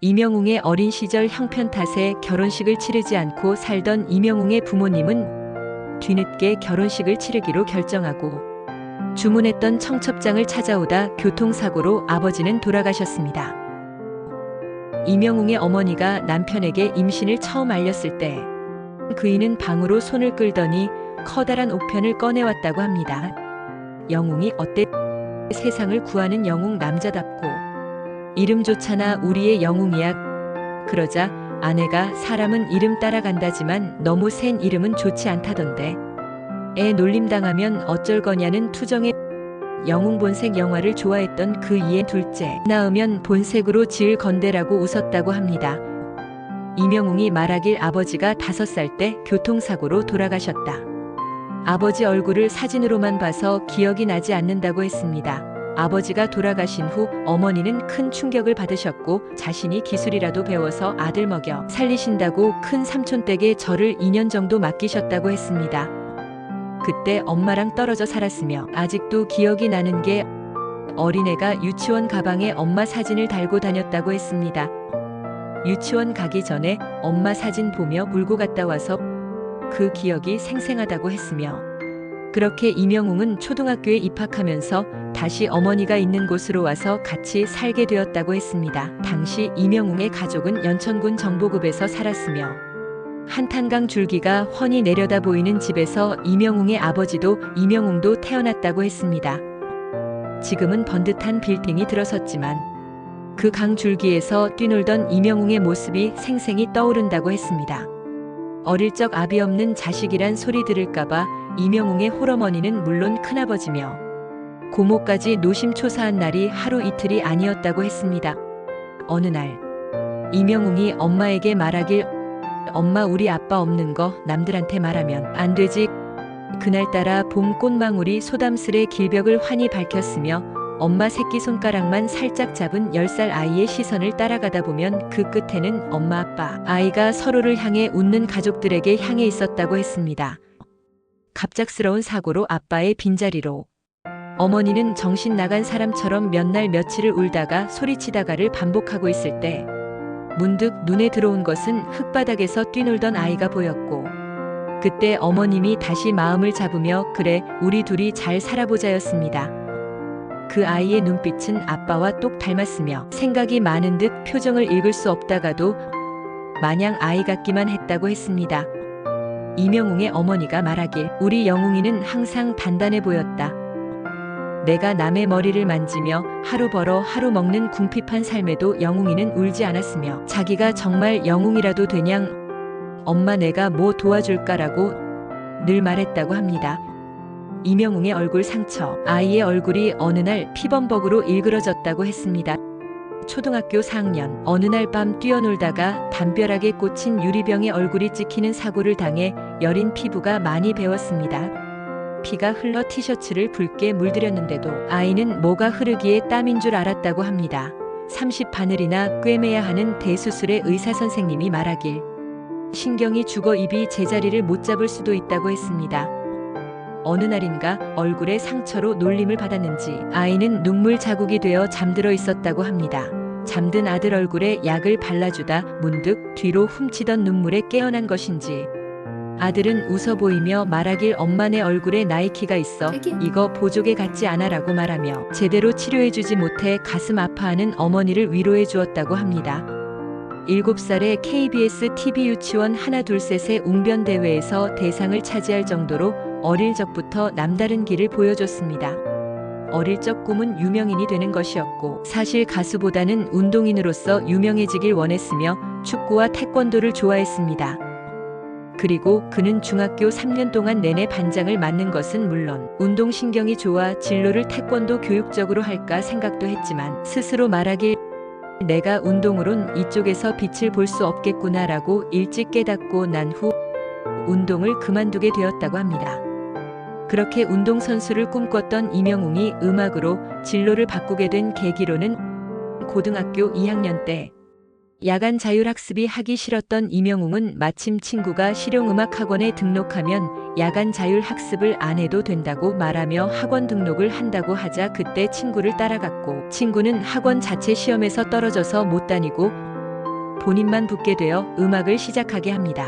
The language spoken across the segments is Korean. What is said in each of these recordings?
이명웅의 어린 시절 형편 탓에 결혼식을 치르지 않고 살던 이명웅의 부모님은 뒤늦게 결혼식을 치르기로 결정하고 주문했던 청첩장을 찾아오다 교통사고로 아버지는 돌아가셨습니다. 이명웅의 어머니가 남편에게 임신을 처음 알렸을 때 그이는 방으로 손을 끌더니 커다란 옥편을 꺼내왔다고 합니다. 영웅이 어때? 세상을 구하는 영웅 남자답고 이름조차나 우리의 영웅이야. 그러자 아내가 사람은 이름 따라간다지만 너무 센 이름은 좋지 않다던데 애 놀림당하면 어쩔 거냐는 투정에 영웅 본색 영화를 좋아했던 그 이의 둘째 낳으면 본색으로 지을 건데라고 웃었다고 합니다. 이명웅이 말하길 아버지가 5살 때 교통사고로 돌아가셨다. 아버지 얼굴을 사진으로만 봐서 기억이 나지 않는다고 했습니다. 아버지가 돌아가신 후 어머니는 큰 충격을 받으셨고 자신이 기술이라도 배워서 아들 먹여 살리신다고 큰 삼촌댁에 저를 2년 정도 맡기셨다고 했습니다. 그때 엄마랑 떨어져 살았으며 아직도 기억이 나는 게 어린애가 유치원 가방에 엄마 사진을 달고 다녔다고 했습니다. 유치원 가기 전에 엄마 사진 보며 울고 갔다 와서 그 기억이 생생하다고 했으며 그렇게 이명웅은 초등학교에 입학하면서 다시 어머니가 있는 곳으로 와서 같이 살게 되었다고 했습니다. 당시 이명웅의 가족은 연천군 정보급에서 살았으며 한탄강 줄기가 훤히 내려다 보이는 집에서 이명웅의 아버지도 이명웅도 태어났다고 했습니다. 지금은 번듯한 빌딩이 들어섰지만 그 강 줄기에서 뛰놀던 이명웅의 모습이 생생히 떠오른다고 했습니다. 어릴 적 아비 없는 자식이란 소리 들을까봐 이명웅의 홀어머니는 물론 큰아버지며 고모까지 노심초사한 날이 하루 이틀이 아니었다고 했습니다. 어느 날 이명웅이 엄마에게 말하길 엄마 우리 아빠 없는 거 남들한테 말하면 안 되지. 그날따라 봄 꽃망울이 소담스레 길벽을 환히 밝혔으며 엄마 새끼손가락만 살짝 잡은 10살 아이의 시선을 따라가다 보면 그 끝에는 엄마 아빠 아이가 서로를 향해 웃는 가족들에게 향해 있었다고 했습니다. 갑작스러운 사고로 아빠의 빈자리로 어머니는 정신 나간 사람처럼 몇 날 며칠을 울다가 소리치다가를 반복하고 있을 때 문득 눈에 들어온 것은 흙바닥에서 뛰놀던 아이가 보였고 그때 어머님이 다시 마음을 잡으며 그래 우리 둘이 잘 살아보자였습니다. 그 아이의 눈빛은 아빠와 똑 닮았으며 생각이 많은 듯 표정을 읽을 수 없다가도 마냥 아이 같기만 했다고 했습니다. 이명웅의 어머니가 말하길 우리 영웅이는 항상 단단해 보였다. 내가 남의 머리를 만지며 하루 벌어 하루 먹는 궁핍한 삶에도 영웅이는 울지 않았으며 자기가 정말 영웅이라도 되냥 엄마 내가 뭐 도와줄까라고 늘 말했다고 합니다. 이명웅의 얼굴 상처, 아이의 얼굴이 어느 날 피범벅으로 일그러졌다고 했습니다. 초등학교 4학년 어느 날 밤 뛰어놀다가 담벼락에 꽂힌 유리병에 얼굴이 찍히는 사고를 당해 여린 피부가 많이 배웠습니다. 피가 흘러 티셔츠를 붉게 물들였는데도 아이는 뭐가 흐르기에 땀인 줄 알았다고 합니다. 30바늘이나 꿰매야 하는 대수술의 의사 선생님이 말하길 신경이 죽어 입이 제자리를 못 잡을 수도 있다고 했습니다. 어느 날인가 얼굴에 상처로 놀림을 받았는지 아이는 눈물 자국이 되어 잠들어 있었다고 합니다. 잠든 아들 얼굴에 약을 발라주다 문득 뒤로 훔치던 눈물에 깨어난 것인지 아들은 웃어 보이며 말하길 엄마 내 얼굴에 나이키가 있어 이거 보조개 같지 않아 라고 말하며 제대로 치료해주지 못해 가슴 아파하는 어머니를 위로해 주었다고 합니다. 7살에 KBS TV 유치원 하나 둘 셋의 웅변대회에서 대상을 차지할 정도로 어릴 적부터 남다른 길을 보여줬습니다. 어릴 적 꿈은 유명인이 되는 것이었고 사실 가수보다는 운동인으로서 유명해지길 원했으며 축구와 태권도를 좋아했습니다. 그리고 그는 중학교 3년 동안 내내 반장을 맡는 것은 물론 운동신경이 좋아 진로를 태권도 교육적으로 할까 생각도 했지만 스스로 말하길 내가 운동으론 이쪽에서 빛을 볼 수 없겠구나라고 일찍 깨닫고 난 후 운동을 그만두게 되었다고 합니다. 그렇게 운동선수를 꿈꿨던 이명웅이 음악으로 진로를 바꾸게 된 계기로는 고등학교 2학년 때 야간 자율학습이 하기 싫었던 이명웅은 마침 친구가 실용음악학원에 등록하면 야간 자율학습을 안 해도 된다고 말하며 학원 등록을 한다고 하자 그때 친구를 따라갔고 친구는 학원 자체 시험에서 떨어져서 못 다니고 본인만 붙게 되어 음악을 시작하게 합니다.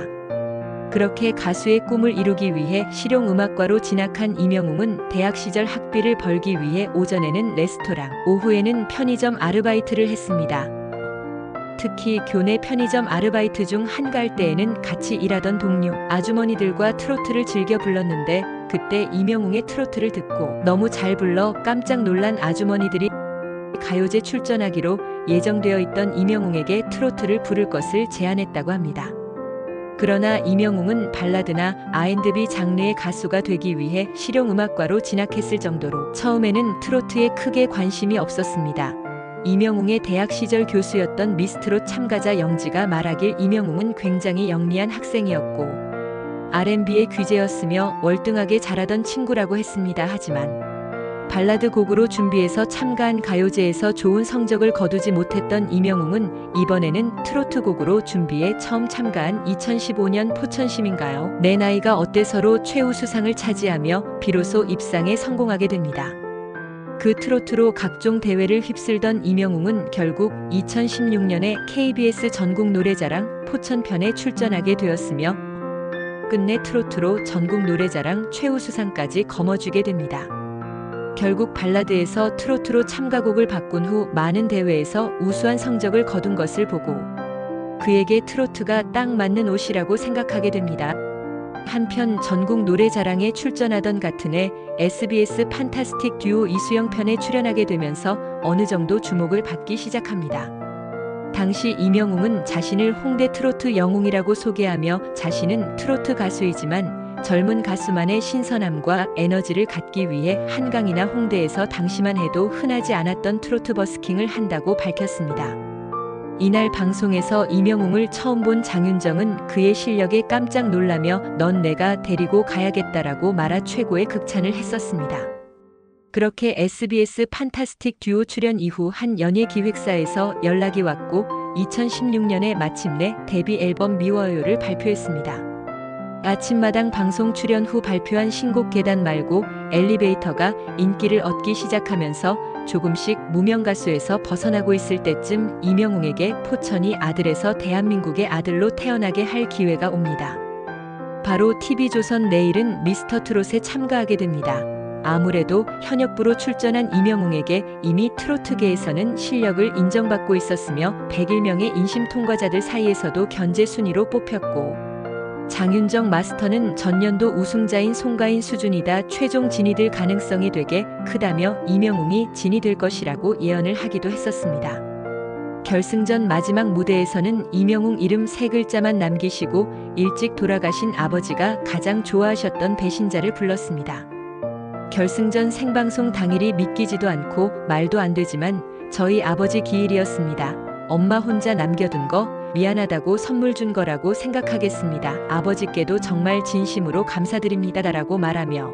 그렇게 가수의 꿈을 이루기 위해 실용음악과로 진학한 이명웅은 대학 시절 학비를 벌기 위해 오전에는 레스토랑, 오후에는 편의점 아르바이트를 했습니다. 특히 교내 편의점 아르바이트 중 한가할 때에는 같이 일하던 동료 아주머니들과 트로트를 즐겨 불렀는데, 그때 이명웅의 트로트를 듣고 너무 잘 불러 깜짝 놀란 아주머니들이 가요제 출전하기로 예정되어 있던 이명웅에게 트로트를 부를 것을 제안했다고 합니다. 그러나 이명웅은 발라드나 R&B 장르의 가수가 되기 위해 실용음악과로 진학했을 정도로 처음에는 트로트에 크게 관심이 없었습니다. 이명웅의 대학 시절 교수였던 미스트롯 참가자 영지가 말하길 이명웅은 굉장히 영리한 학생이었고 R&B의 귀재였으며 월등하게 잘하던 친구라고 했습니다. 하지만 발라드 곡으로 준비해서 참가한 가요제에서 좋은 성적을 거두지 못했던 이명웅은 이번에는 트로트 곡으로 준비해 처음 참가한 2015년 포천시민가요 내 나이가 어때서로 최우수상을 차지하며 비로소 입상에 성공하게 됩니다. 그 트로트로 각종 대회를 휩쓸던 이명웅은 결국 2016년에 KBS 전국 노래자랑 포천편에 출전하게 되었으며 끝내 트로트로 전국 노래자랑 최우수상까지 거머쥐게 됩니다. 결국 발라드에서 트로트로 참가곡을 바꾼 후 많은 대회에서 우수한 성적을 거둔 것을 보고 그에게 트로트가 딱 맞는 옷이라고 생각하게 됩니다. 한편 전국 노래자랑에 출전하던 같은 해 SBS 판타스틱 듀오 이수영 편에 출연하게 되면서 어느 정도 주목을 받기 시작합니다. 당시 이명웅은 자신을 홍대 트로트 영웅이라고 소개하며 자신은 트로트 가수이지만 젊은 가수만의 신선함과 에너지를 갖기 위해 한강이나 홍대에서 당시만 해도 흔하지 않았던 트로트 버스킹을 한다고 밝혔습니다. 이날 방송에서 이명웅을 처음 본 장윤정은 그의 실력에 깜짝 놀라며 넌 내가 데리고 가야겠다라고 말하 최고의 극찬을 했었습니다. 그렇게 SBS 판타스틱 듀오 출연 이후 한 연예 기획사에서 연락이 왔고 2016년에 마침내 데뷔 앨범 미워요를 발표했습니다. 아침마당 방송 출연 후 발표한 신곡 계단 말고 엘리베이터가 인기를 얻기 시작하면서 조금씩 무명 가수에서 벗어나고 있을 때쯤 이명웅에게 포천이 아들에서 대한민국의 아들로 태어나게 할 기회가 옵니다. 바로 TV조선 내일은 미스터트롯에 참가하게 됩니다. 아무래도 현역부로 출전한 이명웅에게 이미 트로트계에서는 실력을 인정받고 있었으며 101명의 인심 통과자들 사이에서도 견제 순위로 뽑혔고 장윤정 마스터는 전년도 우승자인 송가인 수준이다 최종 진이 될 가능성이 되게 크다며 이명웅이 진이 될 것이라고 예언을 하기도 했었습니다. 결승전 마지막 무대에서는 이명웅 이름 3글자만 남기시고 일찍 돌아가신 아버지가 가장 좋아하셨던 배신자를 불렀습니다. 결승전 생방송 당일이 믿기지도 않고 말도 안 되지만 저희 아버지 기일이었습니다. 엄마 혼자 남겨둔 거 미안하다고 선물 준 거라고 생각하겠습니다. 아버지께도 정말 진심으로 감사드립니다라고 말하며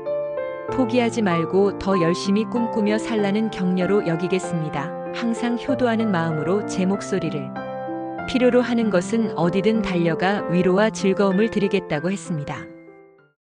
포기하지 말고 더 열심히 꿈꾸며 살라는 격려로 여기겠습니다. 항상 효도하는 마음으로 제 목소리를 필요로 하는 것은 어디든 달려가 위로와 즐거움을 드리겠다고 했습니다.